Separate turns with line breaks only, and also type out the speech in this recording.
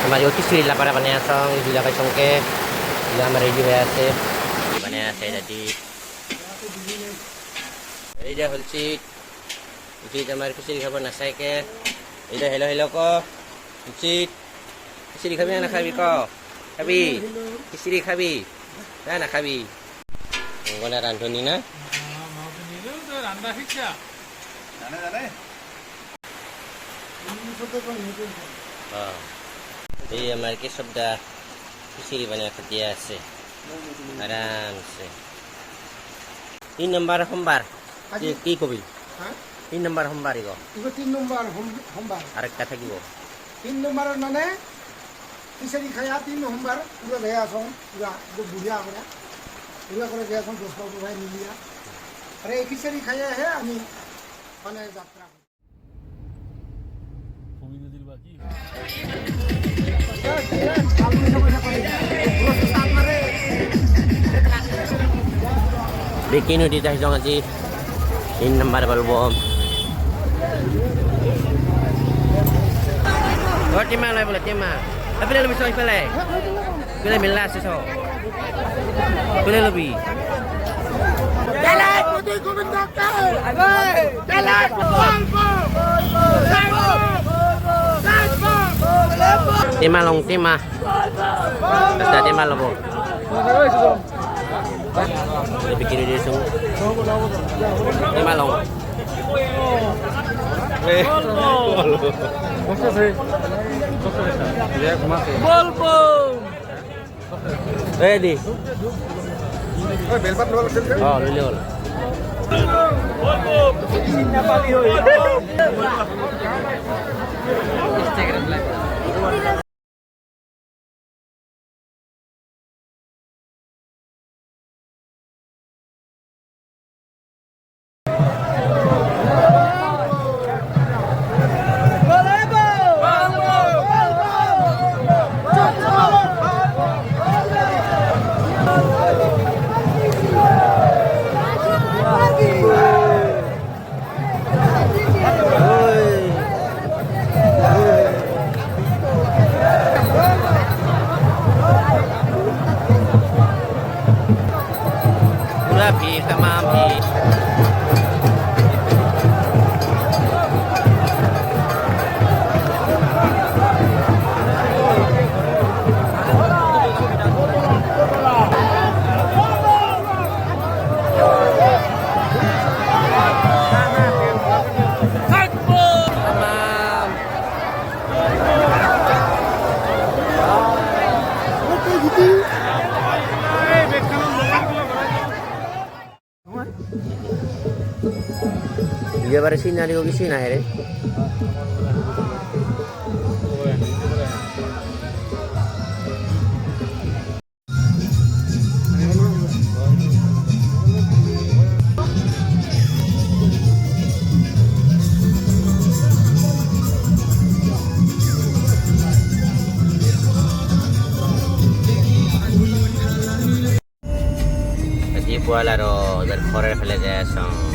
Sama yo kisri la para panasong sila kay songke. Sila ma-ready hয়ে আছে. Bane আছে tadi. এই যে হলছি উচিত আমার খিচুড়ি খাব নাচাইকে এই যে হেলো হেলো ক উচিত খিচুড়ি খাবি না খাবি ক খাবি খিচুড়ি খাবি না খাবি গনা রান্ধনি না
রান্না শিক্ষা জানে জানে
এই আমার কি শব্দা খিচুড়ি বানিয়ে খাতে আছে আরামসে 3 নম্বর সোমবার কি কবি
হ্যাঁ
3 নম্বর সোমবার ইগো
3 নম্বর সোমবার
আরেকটা থাকিব
3 নম্বর মানে খিচুড়ি খায়া 3 সোমবার পুরো দেয়া আছন পুরা বুড়িয়া আমরা পুরা করে দেয়া আছন 10 টাকা ভাই মিলিয়া আরে এই খিচুড়ি খায়া হে আমি মানে যাত্রা
কবি নদীর বাকি
bikin di teh dong aja 3 nomor balbom oh timah lah boleh timah tapi lebih soal pilih milas so pilih lebih
jalan putih govinda jalan
timah long timah sudah timah lobo bikin di sung timah long ready oh lulul Rapi tamampi dia baru sini ada di sini akhirnya Jadi buala ro berkorer fele desa